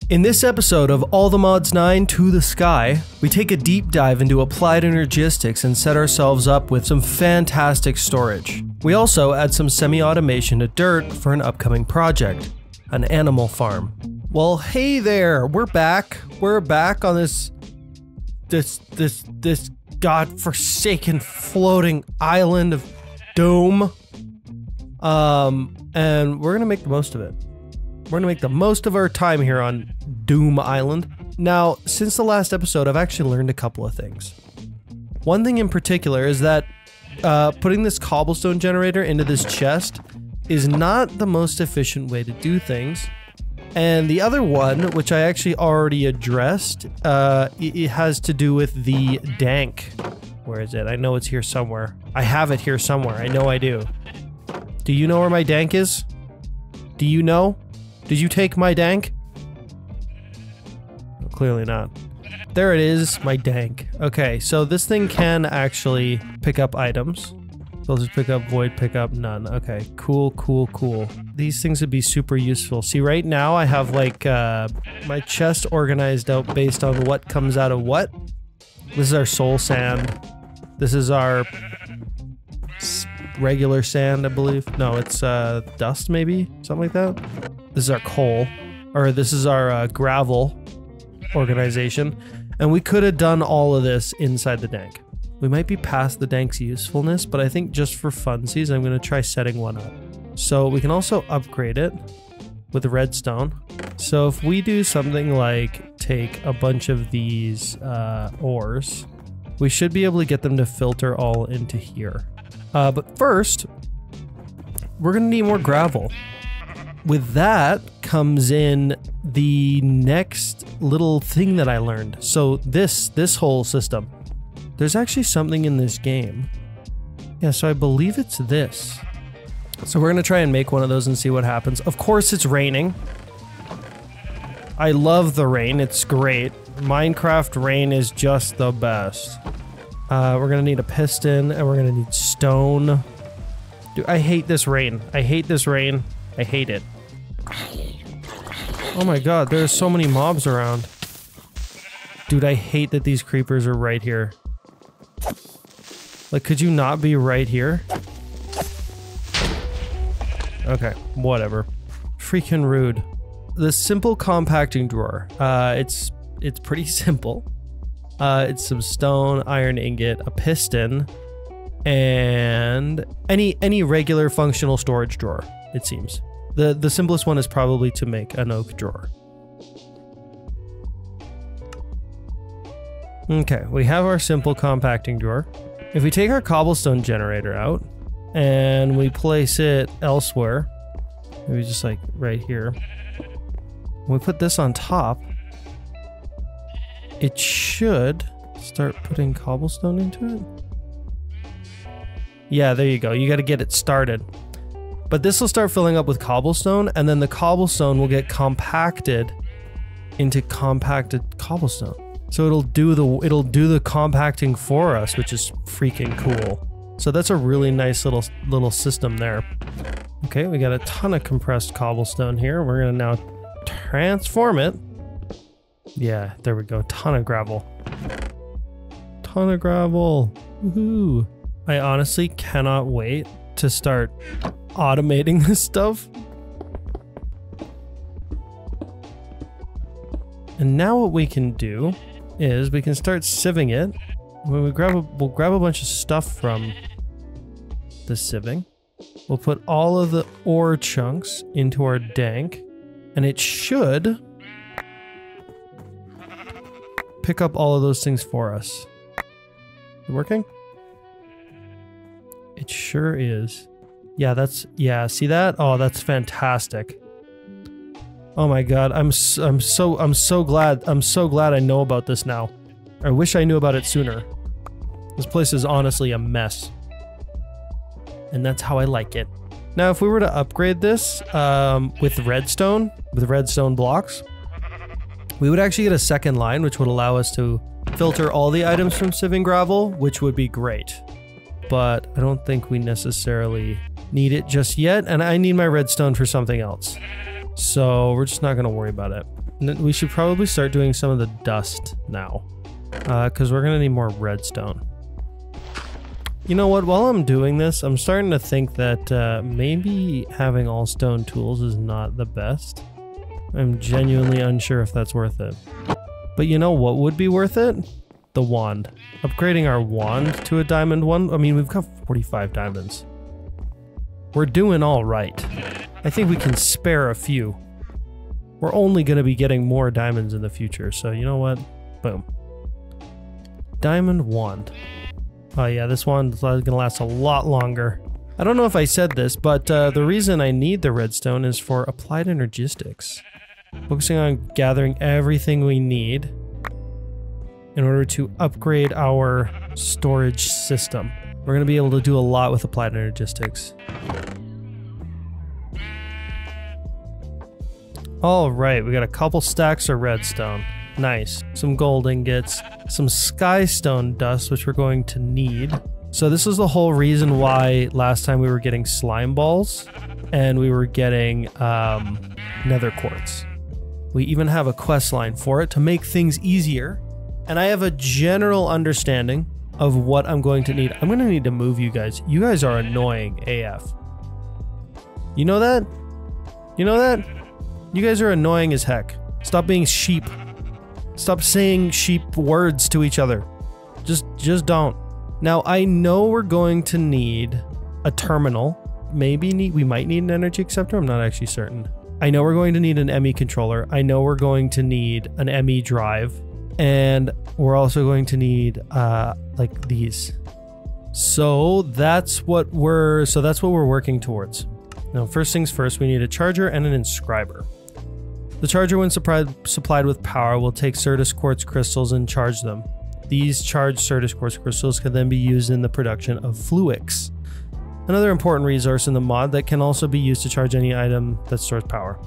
In this episode of All the Mods 9 to the Sky, we take a deep dive into applied energistics and set ourselves up with some fantastic storage. We also add some semi-automation to dirt for an upcoming project, an animal farm. Well, hey there, we're back. We're back on this godforsaken floating island of doom. And we're gonna make the most of it. We're gonna make the most of our time here on Doom Island. Now, since the last episode, I've actually learned a couple of things. One thing in particular is that putting this cobblestone generator into this chest is not the most efficient way to do things. And the other one, which I actually already addressed, it has to do with the dank. Where is it? I know it's here somewhere. I have it here somewhere. I know I do. Do you know where my dank is? Do you know? Did you take my dank? No, clearly not. There it is, my dank. Okay, so this thing can actually pick up items. So I'll just pick up void, pick up none. Okay, cool, cool, cool. These things would be super useful. See, right now I have like my chest organized out based on what comes out of what. This is our soul sand. This is our regular sand, I believe. No, it's dust maybe, something like that. This is our coal, or this is our gravel organization. And we could have done all of this inside the dank. We might be past the dank's usefulness, but I think just for funsies, I'm going to try setting one up. So we can also upgrade it with redstone. So if we do something like take a bunch of these ores, we should be able to get them to filter all into here. But first, we're going to need more gravel. With that comes in the next little thing that I learned. So this whole system. There's actually something in this game. Yeah, so I believe it's this. So we're going to try and make one of those and see what happens. Of course it's raining. I love the rain. It's great. Minecraft rain is just the best. We're going to need a piston and we're going to need stone. Dude, I hate this rain. I hate this rain. I hate it. Oh my god, there's so many mobs around. Dude, I hate that these creepers are right here. Like, could you not be right here? Okay, whatever. Freaking rude. The simple compacting drawer. It's pretty simple. It's some stone, iron ingot, a piston, and any regular functional storage drawer, it seems. The simplest one is probably to make an oak drawer. Okay, we have our simple compacting drawer. If we take our cobblestone generator out and we place it elsewhere, maybe just like right here, we put this on top, it should start putting cobblestone into it. Yeah, there you go. You got to get it started. But this will start filling up with cobblestone, and then the cobblestone will get compacted into compacted cobblestone. So it'll do the compacting for us, which is freaking cool. So that's a really nice little system there. Okay, we got a ton of compressed cobblestone here. We're gonna now transform it. Yeah, there we go. Ton of gravel. Ton of gravel. Woohoo! I honestly cannot wait to start automating this stuff. And now what we can do is we can start sieving it. When we'll grab a bunch of stuff from the sieving. We'll put all of the ore chunks into our dank, and it should pick up all of those things for us. Is it working? It sure is. Yeah, see that? Oh, that's fantastic. Oh my god, I'm so glad I know about this now. I wish I knew about it sooner. This place is honestly a mess. And that's how I like it. Now, if we were to upgrade this with redstone blocks, we would actually get a second line, which would allow us to filter all the items from sieving gravel, which would be great. But I don't think we necessarily need it just yet, and I need my redstone for something else. So we're just not going to worry about it. We should probably start doing some of the dust now, because we're gonna need more redstone. You know what, while I'm doing this, I'm starting to think that maybe having all stone tools is not the best. I'm genuinely unsure if that's worth it. But you know what would be worth it? The wand. Upgrading our wand to a diamond one. I mean, we've got 45 diamonds. We're doing all right. I think we can spare a few. We're only going to be getting more diamonds in the future, so you know what? Boom. Diamond wand. Oh yeah, this one's going to last a lot longer. I don't know if I said this, but the reason I need the redstone is for applied energistics. Focusing on gathering everything we need in order to upgrade our storage system. We're going to be able to do a lot with applied energistics. All right, we got a couple stacks of redstone. Nice. Some gold ingots, some skystone dust, which we're going to need. So this is the whole reason why last time we were getting slime balls and we were getting nether quartz. We even have a quest line for it to make things easier. And I have a general understanding of what I'm going to need. I'm going to need to move you guys. You guys are annoying AF. You know that? You know that? You guys are annoying as heck. Stop being sheep. Stop saying sheep words to each other. Just don't. Now, I know we're going to need a terminal. We might need an energy acceptor. I'm not actually certain. I know we're going to need an ME controller. I know we're going to need an ME drive. And we're also going to need like these. So that's what we're working towards. Now, first things first, we need a charger and an inscriber. The charger, when supplied with power, will take Certus quartz crystals and charge them. These charged Certus quartz crystals can then be used in the production of Fluix, another important resource in the mod that can also be used to charge any item that stores power.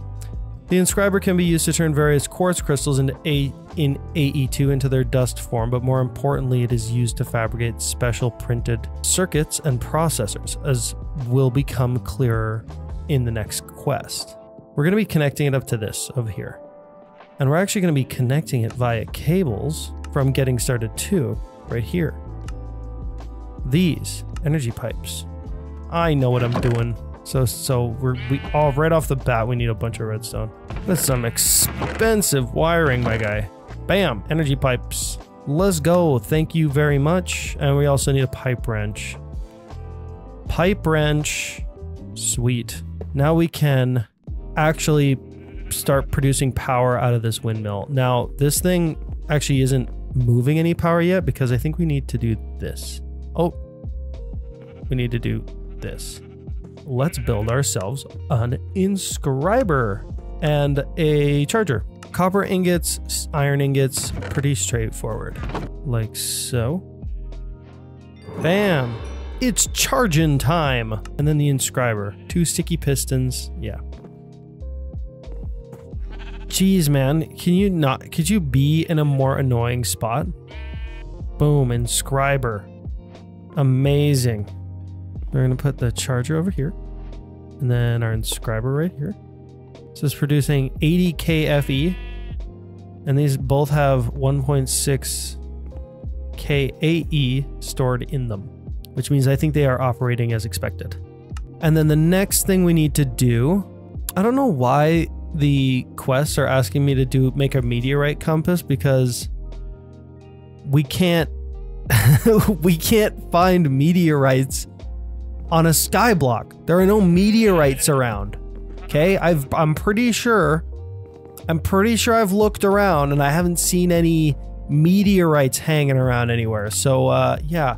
The inscriber can be used to turn various quartz crystals in AE2 into their dust form, but more importantly, it is used to fabricate special printed circuits and processors, as will become clearer in the next quest. We're going to be connecting it up to this over here. And we're actually going to be connecting it via cables from getting started 2 right here. These energy pipes. I know what I'm doing. So right off the bat, we need a bunch of redstone. That's some expensive wiring, my guy. Bam, energy pipes. Let's go. Thank you very much. And we also need a pipe wrench. Pipe wrench. Sweet. Now we can actually start producing power out of this windmill. Now, this thing actually isn't moving any power yet because I think we need to do this. Oh, we need to do this. Let's build ourselves an inscriber and a charger. Copper ingots, iron ingots, pretty straightforward. Like so. Bam! It's charging time! And then the inscriber. 2 sticky pistons, yeah. Jeez, man, could you be in a more annoying spot? Boom, inscriber. Amazing. We're gonna put the charger over here, and then our inscriber right here. So it's producing 80 kFE, and these both have 1.6 kAE stored in them, which means I think they are operating as expected. And then the next thing we need to do, I don't know why the quests are asking me to make a meteorite compass, because we can't we can't find meteorites on a sky block. There are no meteorites around. Okay, I'm pretty sure I've looked around and I haven't seen any meteorites hanging around anywhere. So yeah,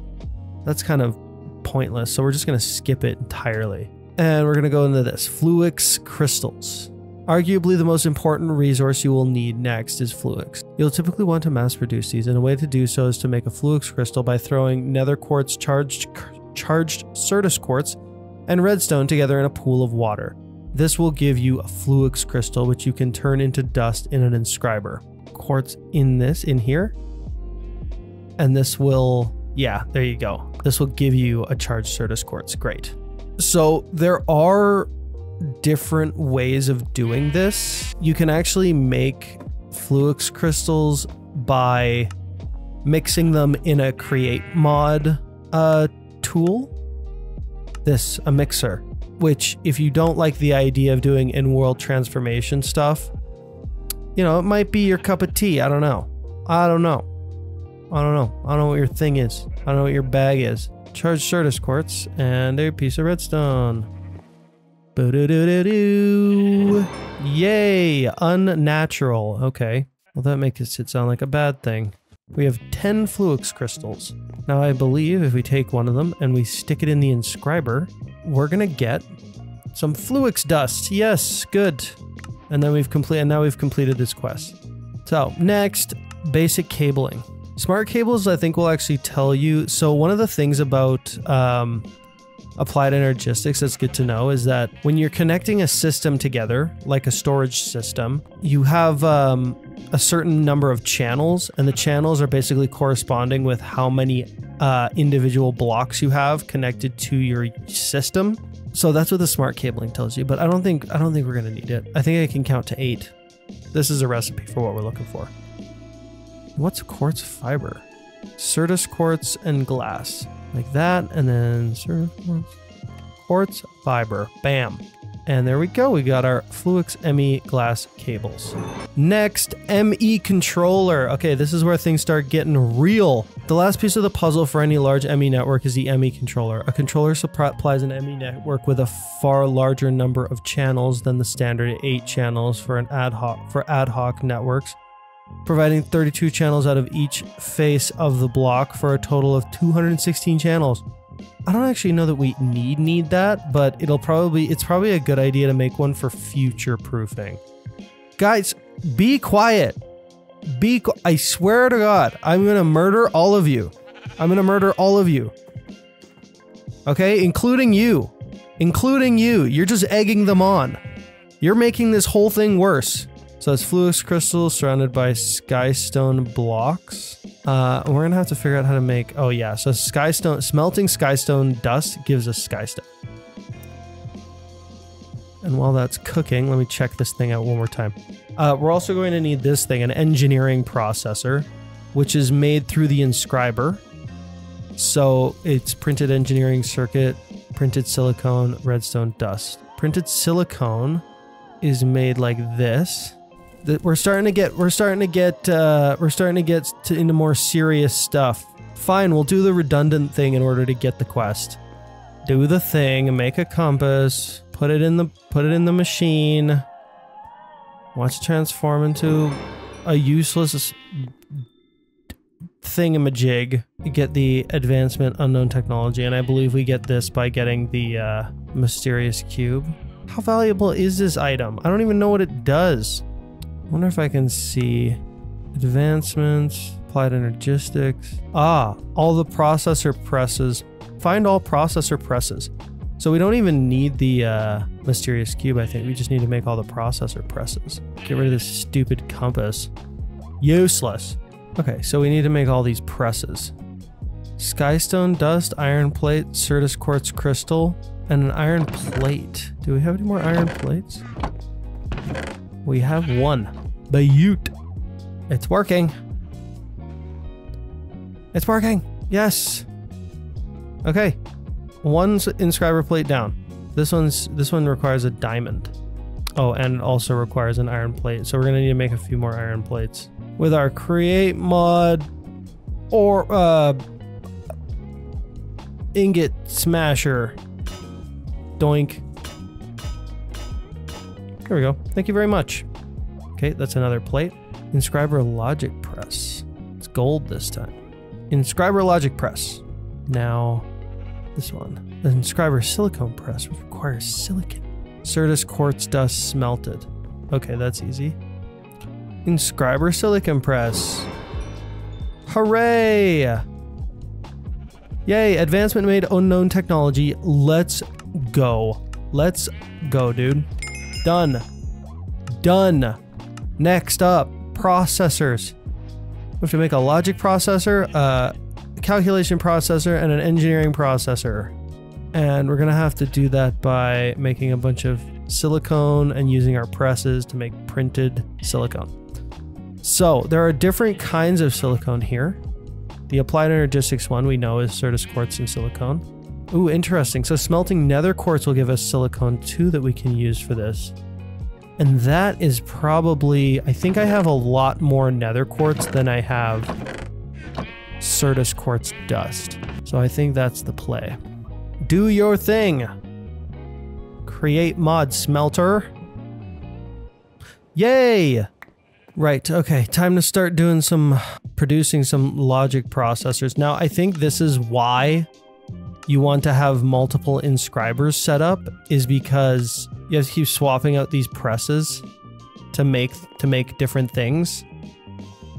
that's kind of pointless. So we're just gonna skip it entirely. And we're gonna go into this. Fluix crystals. Arguably the most important resource you will need next is Fluix. You'll typically want to mass produce these, and a way to do so is to make a Fluix crystal by throwing nether quartz, charged Certus quartz, and redstone together in a pool of water. This will give you a Fluix crystal, which you can turn into dust in an inscriber. Quartz in here, and this will, yeah, there you go. This will give you a charged Certus quartz. Great. So there are different ways of doing this. You can actually make Fluix crystals by mixing them in a create mod tool. A mixer, which if you don't like the idea of doing in-world transformation stuff, you know, it might be your cup of tea. I don't know. I don't know what your thing is. I don't know what your bag is. Charged Certus quartz and a piece of redstone. Boo-doo-doo-doo-doo. Yay, unnatural. Okay, well that makes it sound like a bad thing. We have 10 Fluix crystals. Now I believe if we take one of them and we stick it in the inscriber, we're gonna get some Fluix dust. Yes, good. And then now we've completed this quest. So next, basic cabling. Smart cables, I think, will actually tell you. So one of the things about applied energistics that's good to know is that when you're connecting a system together, like a storage system, you have a certain number of channels, and the channels are basically corresponding with how many individual blocks you have connected to your system. So that's what the smart cabling tells you, but I don't think we're gonna need it. I think I can count to 8. This is a recipe for what we're looking for. What's quartz fiber? Certus quartz and glass. Like that, and then Certus quartz fiber. Bam. And there we go. We got our Fluix ME glass cables. Next, ME controller. Okay, this is where things start getting real. The last piece of the puzzle for any large ME network is the ME controller. A controller supplies an ME network with a far larger number of channels than the standard 8 channels for ad hoc networks, providing 32 channels out of each face of the block for a total of 216 channels. I don't actually know that we need that, but it's probably a good idea to make one for future proofing. Guys, be quiet. I swear to God, I'm gonna murder all of you. I'm gonna murder all of you. Okay, including you. Including you. You're just egging them on. You're making this whole thing worse. So it's Fluix crystals surrounded by skystone blocks. We're gonna have to figure out how to make, oh yeah, so smelting skystone dust gives us skystone. And while that's cooking, let me check this thing out one more time. We're also going to need this thing, an engineering processor, which is made through the inscriber. So it's printed engineering circuit, printed silicone, redstone dust. Printed silicone is made like this. We're starting to get into more serious stuff. Fine, we'll do the redundant thing in order to get the quest. Do the thing, make a compass, put it in the machine. Watch it transform into a useless thingamajig. Get the advancement unknown technology, and I believe we get this by getting the mysterious cube. How valuable is this item? I don't even know what it does. I wonder if I can see advancements, applied energistics. Ah, all the processor presses. Find all processor presses. So we don't even need the mysterious cube, I think. We just need to make all the processor presses. Get rid of this stupid compass. Useless. Okay, so we need to make all these presses. Skystone dust, iron plate, Certus quartz crystal, and an iron plate. Do we have any more iron plates? We have one. Bayut. It's working. It's working. Yes. Okay. One's inscriber plate down. This one requires a diamond. Oh, and it also requires an iron plate. So we're gonna need to make a few more iron plates with our create mod or ingot smasher. Doink. There we go. Thank you very much. Okay, that's another plate. Inscriber logic press. It's gold this time. Inscriber logic press. Now, this one. The inscriber silicone press, which requires silicon. Certus quartz dust smelted. Okay, that's easy. Inscriber silicon press. Hooray! Yay, advancement made unknown technology. Let's go. Let's go, dude. Done. Done. Next up, processors. We have to make a logic processor, a calculation processor, and an engineering processor. And we're gonna have to do that by making a bunch of silicone and using our presses to make printed silicone. So there are different kinds of silicone here. The applied energistics one we know is Certus quartz and silicone. Ooh, interesting. So smelting nether quartz will give us silicone too that we can use for this. And that is probably, I think I have a lot more nether quartz than I have Certus quartz dust. So I think that's the play. Do your thing. Create mod smelter. Yay! Right, okay, time to start doing producing some logic processors. Now, I think this is why you want to have multiple inscribers set up, is because you have to keep swapping out these presses to make different things.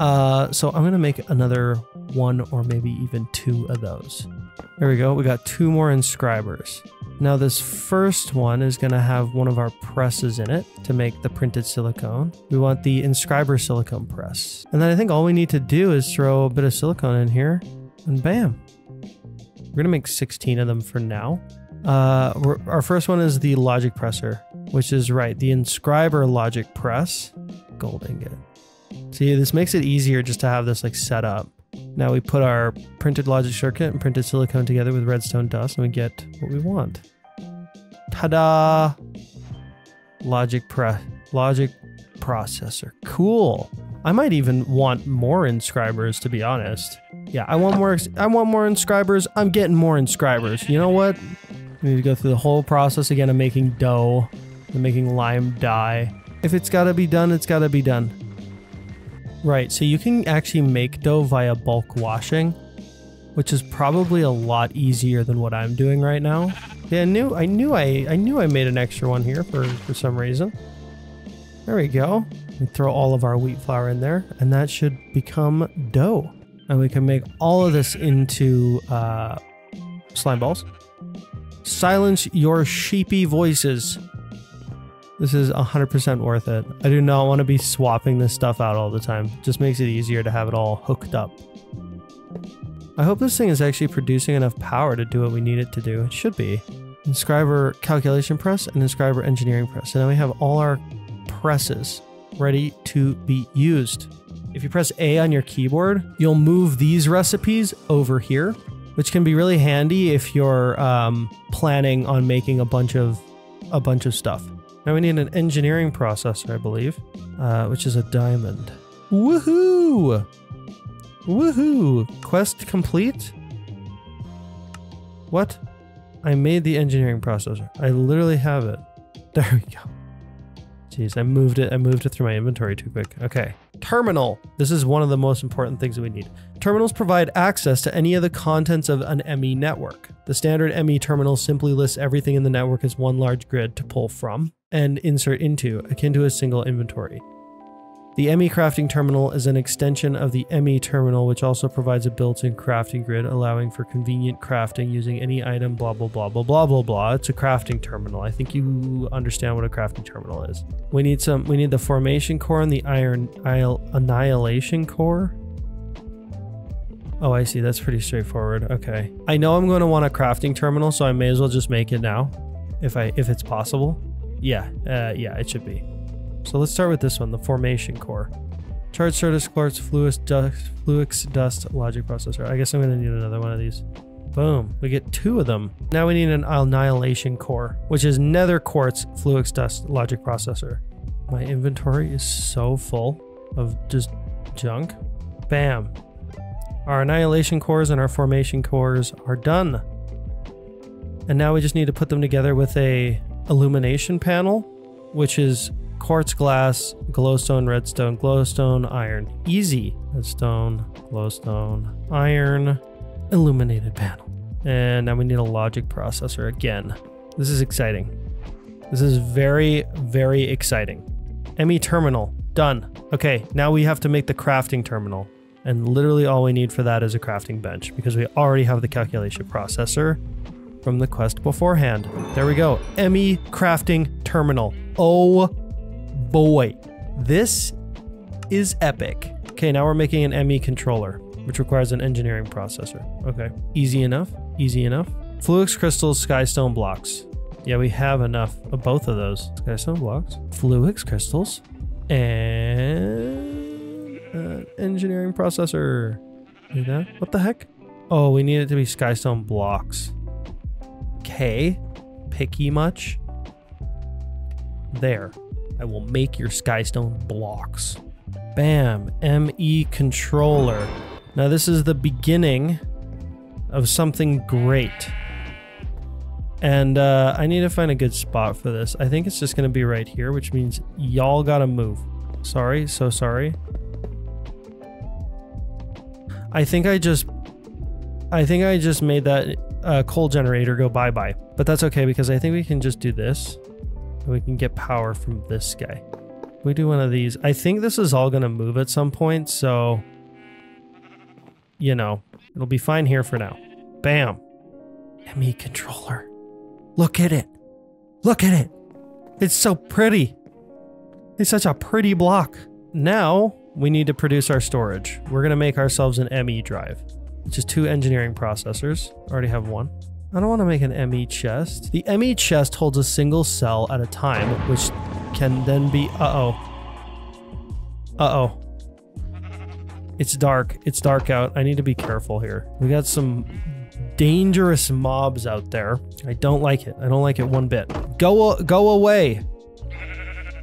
So I'm gonna make another one or maybe even two of those. There we go, we got two more inscribers. Now this first one is gonna have one of our presses in it to make the printed silicone. We want the inscriber silicone press. And then I think all we need to do is throw a bit of silicone in here and bam. We're gonna make 16 of them for now. Our first one is the logic presser, which is right, the inscriber logic press. Gold ingot. See, this makes it easier just to have this like set up. Now we put our printed logic circuit and printed silicone together with redstone dust and we get what we want. Ta-da! Logic processor. Cool. I might even want more inscribers, to be honest. Yeah, I want more inscribers. I'm getting more inscribers. You know what? We need to go through the whole process again of making dough and making lime dye. If it's gotta be done, it's gotta be done. Right, so you can actually make dough via bulk washing, which is probably a lot easier than what I'm doing right now. Yeah, I knew I made an extra one here for some reason. There we go. We throw all of our wheat flour in there, and that should become dough. And we can make all of this into slime balls. Silence your sheepy voices. This is 100% worth it. I do not want to be swapping this stuff out all the time. It just makes it easier to have it all hooked up. I hope this thing is actually producing enough power to do what we need it to do. It should be. Inscriber calculation press and inscriber engineering press. And then we have all our presses ready to be used. If you press A on your keyboard, you'll move these recipes over here, which can be really handy if you're planning on making a bunch of stuff. Now we need an engineering processor, I believe, which is a diamond. Woohoo! Woohoo! Quest complete? What? I made the engineering processor. I literally have it. There we go. Jeez, I moved it through my inventory too quick. Okay. Terminal. This is one of the most important things that we need. Terminals provide access to any of the contents of an ME network. The standard ME terminal simply lists everything in the network as one large grid to pull from and insert into, akin to a single inventory. The ME crafting terminal is an extension of the ME terminal, which also provides a built-in crafting grid, allowing for convenient crafting using any item, blah, blah, blah, blah, blah, blah, blah. It's a crafting terminal. I think you understand what a crafting terminal is. We need the formation core and the iron annihilation core. Oh, I see. That's pretty straightforward. Okay. I know I'm going to want a crafting terminal, so I may as well just make it now, if it's possible. Yeah, it should be. So let's start with this one, the formation core. Charge Certus quartz, fluix dust, logic processor. I guess I'm gonna need another one of these. Boom, we get two of them. Now we need an annihilation core, which is nether quartz, fluix dust, logic processor. My inventory is so full of just junk. Bam. Our annihilation cores and our formation cores are done. And now we just need to put them together with a illumination panel, which is quartz glass, glowstone, redstone, glowstone, iron. Easy. Redstone, glowstone, iron, illuminated panel. And now we need a logic processor again. This is exciting. This is very, very exciting. ME terminal, done. Okay, now we have to make the crafting terminal. And literally all we need for that is a crafting bench because we already have the calculation processor from the quest beforehand. There we go. ME crafting terminal. Oh boy, this is epic. Okay, now we're making an ME controller, which requires an engineering processor. Okay, easy enough, easy enough. Fluix crystals, skystone blocks. Yeah, we have enough of both of those. Skystone blocks, fluix crystals, and engineering processor. Do that? What the heck? Oh, we need it to be skystone blocks. Okay. Picky much? There. I will make your skystone blocks. Bam. ME controller. Now this is the beginning of something great. And I need to find a good spot for this. I think it's just going to be right here, which means y'all gotta move. Sorry, so sorry. I think I just made that coal generator go bye-bye. But that's okay because I think we can just do this. And we can get power from this guy. We do one of these. I think this is all going to move at some point, so you know, it'll be fine here for now. Bam. ME controller. Look at it. Look at it. It's so pretty. It's such a pretty block. Now we need to produce our storage. We're going to make ourselves an ME drive, which is 2 engineering processors. Already have 1. I don't want to make an ME chest. The ME chest holds a single cell at a time, which can then be... Uh-oh. Uh-oh. It's dark. It's dark out. I need to be careful here. We got some dangerous mobs out there. I don't like it. I don't like it one bit. Go away.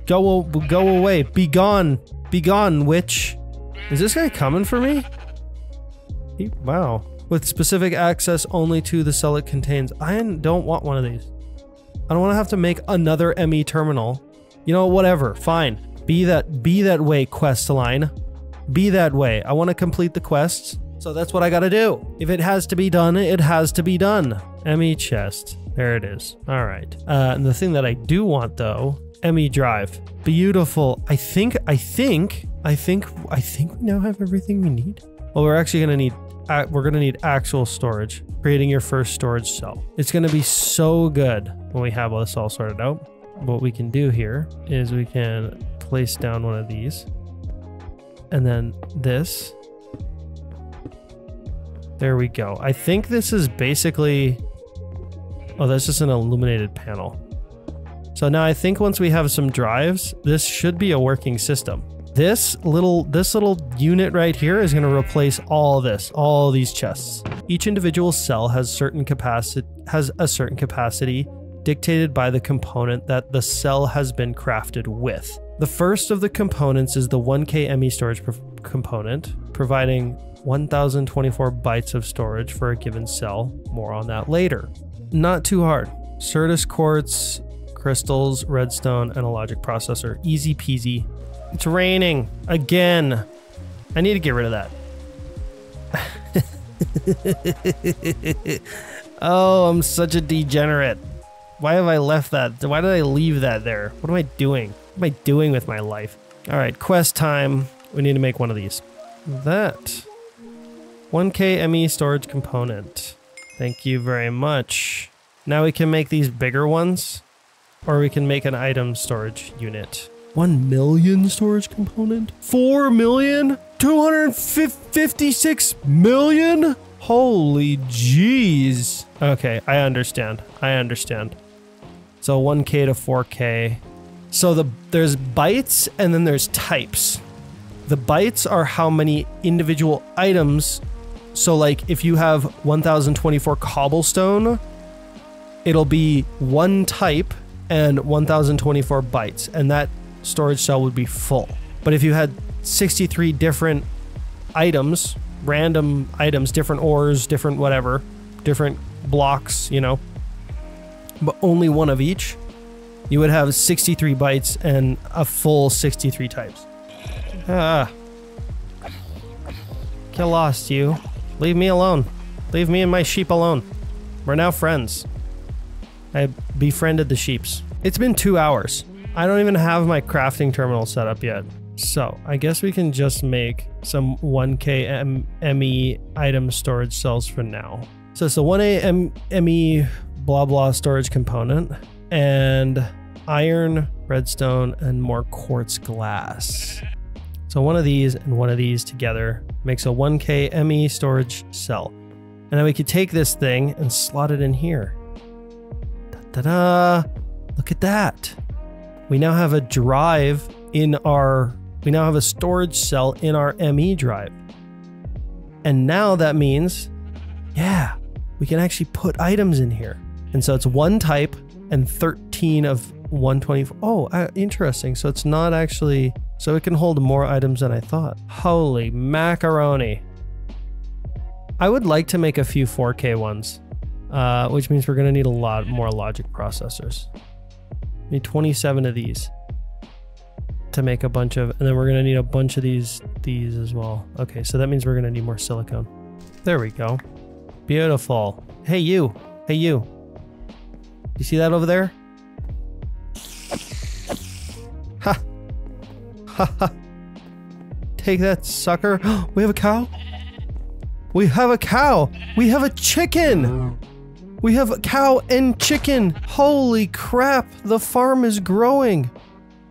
Go away. Be gone. Be gone, witch. Is this guy coming for me? Wow. With specific access only to the cell it contains. I don't want one of these. I don't want to have to make another ME terminal. You know, whatever. Fine. Be that way, quest line. Be that way. I want to complete the quests. So that's what I gotta do. If it has to be done, it has to be done. ME chest. There it is. All right. And the thing that I do want though, ME drive. Beautiful. I think we now have everything we need. Well, we're actually gonna need actual storage. Creating your first storage cell. It's gonna be so good when we have this all sorted out. What we can do here is we can place down one of these. And then this. There we go. I think this is basically... Oh, that's just an illuminated panel. So now I think once we have some drives, this should be a working system. This little unit right here is going to replace all these chests. Each individual cell has a certain capacity dictated by the component that the cell has been crafted with. The first of the components is the 1K ME storage component, providing 1024 bytes of storage for a given cell. More on that later. Not too hard. Certus quartz, crystals, redstone, and a logic processor. Easy peasy. It's raining again. I need to get rid of that. Oh, I'm such a degenerate. Why have I left that? Why did I leave that there? What am I doing? What am I doing with my life? All right, quest time. We need to make one of these. That. 1K ME storage component. Thank you very much. Now we can make these bigger ones, or we can make an item storage unit. 1 million storage component? 4 million? 256 million? Holy jeez. Okay, I understand. I understand. So 1K to 4K. So there's bytes and then there's types. The bytes are how many individual items. So like if you have 1024 cobblestone, it'll be one type and 1024 bytes, and that storage cell would be full. But if you had 63 different items, random items, different ores, different whatever, different blocks, you know, but only one of each, you would have 63 bytes and a full 63 types. Ah. Get lost, you. Leave me alone. Leave me and my sheep alone. We're now friends. I befriended the sheeps. It's been 2 hours. I don't even have my crafting terminal set up yet. So I guess we can just make some 1K ME item storage cells for now. So it's a 1A ME blah blah storage component and iron, redstone, and more quartz glass. So one of these and one of these together makes a 1K ME storage cell. And then we could take this thing and slot it in here. Da-da-da! Look at that. We now have a drive in our We now have a storage cell in our ME drive. And now that means, yeah, we can actually put items in here. And so it's 1 type and 13 of 124. Oh, interesting. So it's not actually, so it can hold more items than I thought. Holy macaroni. I would like to make a few 4K ones, which means we're going to need a lot more logic processors. We need 27 of these to make a bunch of, and then we're going to need a bunch of these as well. Okay, so that means we're going to need more silicone. There we go. Beautiful. Hey, you. Hey, you. You see that over there? Ha. Ha ha. Take that, sucker. We have a cow? We have a cow. We have a chicken. We have a cow and chicken. Holy crap. The farm is growing.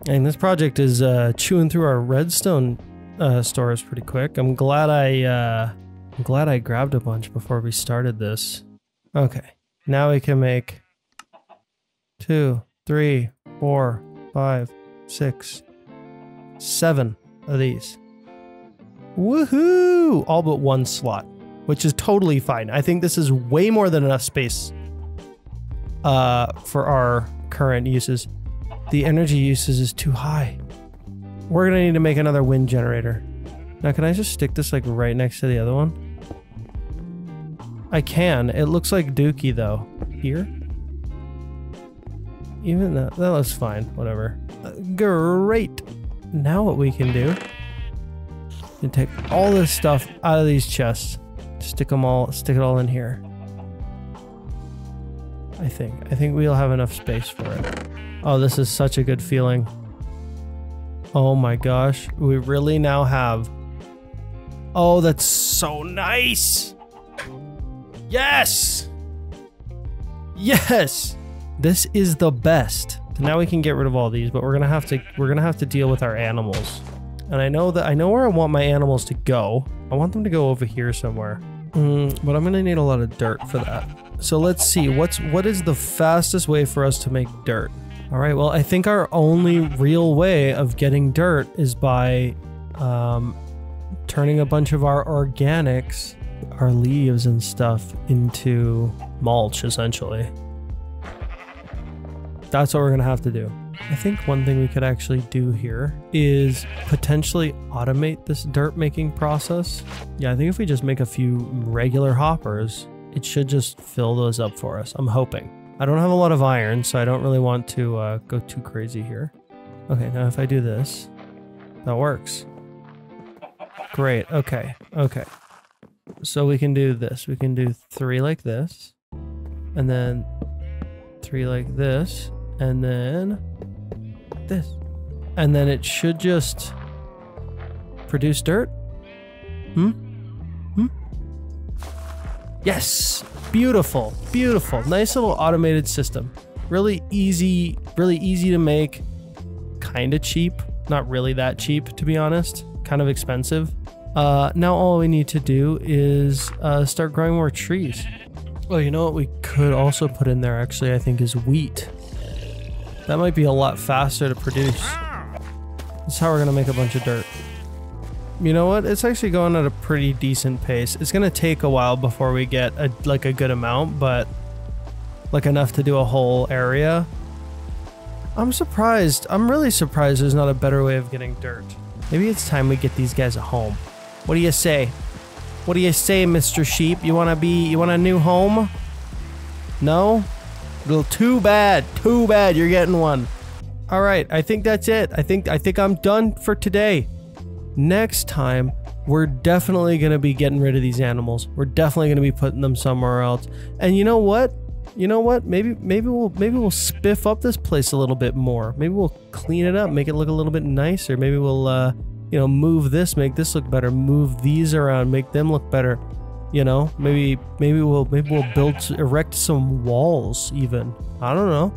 And this project is chewing through our redstone stores pretty quick. I'm glad I grabbed a bunch before we started this. Okay. Now we can make 2, 3, 4, 5, 6, 7 of these. Woohoo! All but 1 slot, which is totally fine. I think this is way more than enough space for our current uses. The energy usage is too high. We're gonna need to make another wind generator. Now, can I just stick this like right next to the other one? I can. It looks like Dookie though. Here? Even that looks fine. Whatever. Great. Now what we can do, you can take all this stuff out of these chests, stick it all in here. I think we'll have enough space for it. Oh, this is such a good feeling. Oh my gosh, we really now have, oh, that's so nice. Yes. Yes. This is the best. Now we can get rid of all these, but we're gonna have to deal with our animals. And I know where I want my animals to go. I want them to go over here somewhere. But I'm gonna need a lot of dirt for that. So let's see, what is the fastest way for us to make dirt? All right, well, I think our only real way of getting dirt is by turning a bunch of our organics, our leaves and stuff, into mulch, essentially. That's what we're gonna have to do. I think one thing we could actually do here is potentially automate this dirt making process. Yeah, I think if we just make a few regular hoppers, it should just fill those up for us. I'm hoping. I don't have a lot of iron, so I don't really want to go too crazy here. Okay, now if I do this, that works. Great, okay, okay. So we can do this. We can do 3 like this, and then 3 like this, and then this. And then it should just produce dirt. Yes! Beautiful, beautiful. Nice little automated system. Really easy to make. Kind of cheap. Not really that cheap, to be honest. Kind of expensive. Now all we need to do is start growing more trees. Well, you know what we could also put in there, actually, I think, is wheat. That might be a lot faster to produce. That's how we're gonna make a bunch of dirt. You know what? It's actually going at a pretty decent pace. It's gonna take a while before we get a good amount, but like enough to do a whole area. I'm surprised. I'm really surprised there's not a better way of getting dirt. Maybe it's time we get these guys a home. What do you say? What do you say, Mr. Sheep? You want a new home? No? Well, too bad. Too bad you're getting one. All right, I think that's it. I think I'm done for today. Next time, we're definitely going to be getting rid of these animals. We're definitely going to be putting them somewhere else. And you know what? You know what? Maybe we'll spiff up this place a little bit more. Maybe we'll clean it up, make it look a little bit nicer. Maybe we'll you know, move this, make this look better. Move these around, make them look better. You know, maybe we'll erect some walls even. I don't know.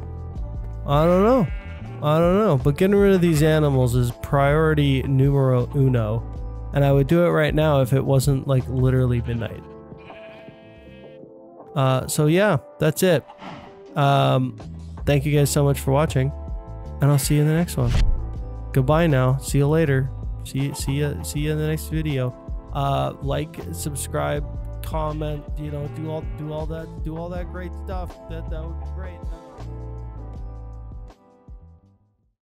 But getting rid of these animals is priority numero uno. And I would do it right now if it wasn't like literally midnight. So yeah, that's it. Thank you guys so much for watching, and I'll see you in the next one. Goodbye now. See you later. See you in the next video. Like, subscribe, comment, do all that great stuff. That would be great.